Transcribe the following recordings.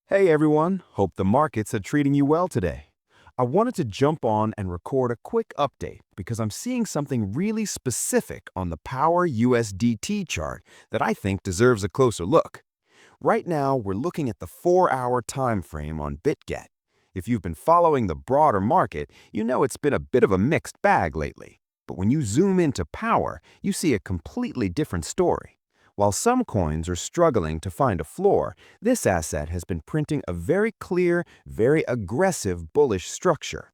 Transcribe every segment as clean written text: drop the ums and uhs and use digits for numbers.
Hey everyone, hope the markets are treating you well today. I wanted to jump on and record a quick update because I'm seeing something really specific on the Power USDT chart that I think deserves a closer look. Right now, we're looking at the 4-hour time frame on BitGet. If you've been following the broader market, you know it's been a bit of a mixed bag lately. But when you zoom into Power, you see a completely different story. While some coins are struggling to find a floor, this asset has been printing a very clear, very aggressive bullish structure.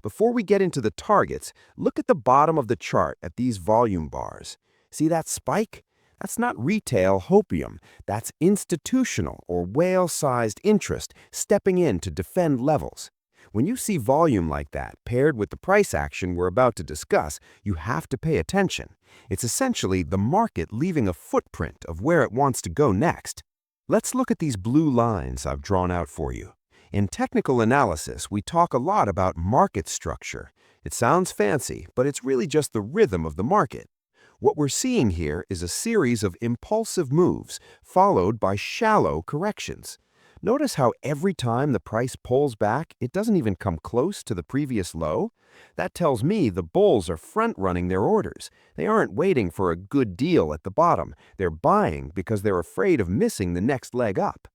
Before we get into the targets, look at the bottom of the chart at these volume bars. See that spike? That's not retail hopium. That's institutional or whale-sized interest stepping in to defend levels. When you see volume like that paired with the price action we're about to discuss, you have to pay attention. It's essentially the market leaving a footprint of where it wants to go next. Let's look at these blue lines I've drawn out for you. In technical analysis, we talk a lot about market structure. It sounds fancy, but it's really just the rhythm of the market. What we're seeing here is a series of impulsive moves followed by shallow corrections. Notice how every time the price pulls back, it doesn't even come close to the previous low? That tells me the bulls are front-running their orders. They aren't waiting for a good deal at the bottom. They're buying because they're afraid of missing the next leg up.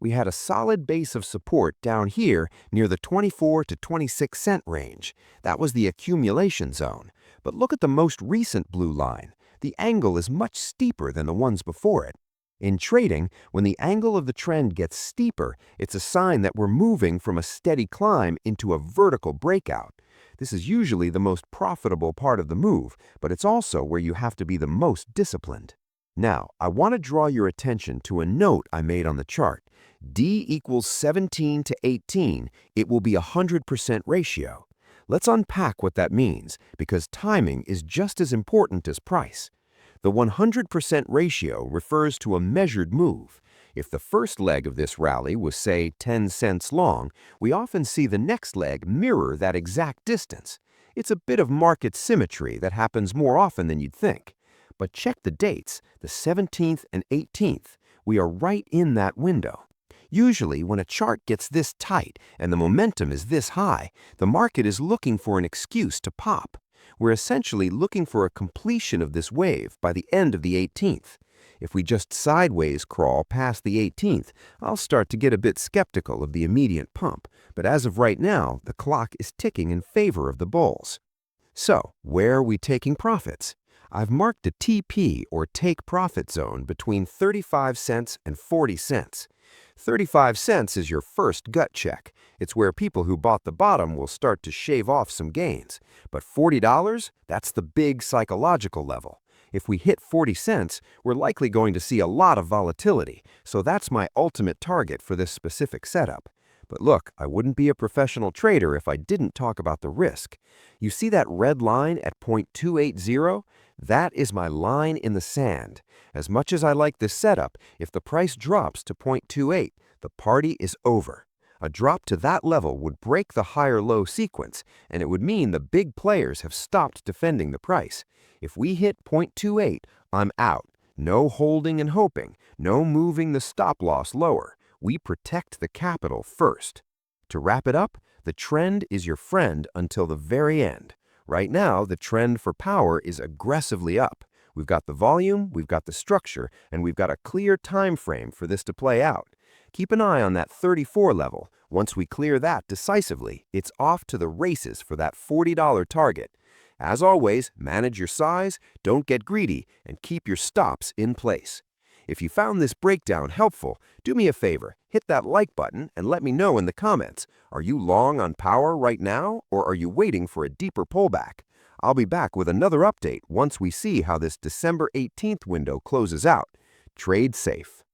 We had a solid base of support down here near the 24 to 26 cent range. That was the accumulation zone. But look at the most recent blue line. The angle is much steeper than the ones before it. In trading, when the angle of the trend gets steeper, it's a sign that we're moving from a steady climb into a vertical breakout. This is usually the most profitable part of the move, but it's also where you have to be the most disciplined. Now, I want to draw your attention to a note I made on the chart. D equals 17 to 18, it will be a 100% ratio. Let's unpack what that means, because timing is just as important as price. The 100% ratio refers to a measured move. If the first leg of this rally was, say, 10 cents long, we often see the next leg mirror that exact distance. It's a bit of market symmetry that happens more often than you'd think. But check the dates, the 17th and 18th. We are right in that window. Usually, when a chart gets this tight and the momentum is this high, the market is looking for an excuse to pop. We're essentially looking for a completion of this wave by the end of the 18th. If we just sideways crawl past the 18th, I'll start to get a bit skeptical of the immediate pump, but as of right now, the clock is ticking in favor of the bulls. So, where are we taking profits? I've marked a TP or take profit zone between 35 cents and 40 cents. 35 cents is your first gut check. It's where people who bought the bottom will start to shave off some gains. But $40, that's the big psychological level. If we hit 40 cents, we're likely going to see a lot of volatility, so that's my ultimate target for this specific setup. But look, I wouldn't be a professional trader if I didn't talk about the risk. You see that red line at 0.280? That is my line in the sand. As much as I like this setup, if the price drops to 0.28, the party is over. A drop to that level would break the higher-low sequence, and it would mean the big players have stopped defending the price. If we hit 0.28, I'm out. No holding and hoping, no moving the stop-loss lower. We protect the capital first. To wrap it up, the trend is your friend until the very end. Right now, the trend for power is aggressively up. We've got the volume, we've got the structure, and we've got a clear time frame for this to play out. Keep an eye on that 34 level. Once we clear that decisively, it's off to the races for that $40 target. As always, manage your size, don't get greedy, and keep your stops in place. If you found this breakdown helpful, do me a favor, hit that like button and let me know in the comments. Are you long on power right now, or are you waiting for a deeper pullback? I'll be back with another update once we see how this December 18th window closes out. Trade safe.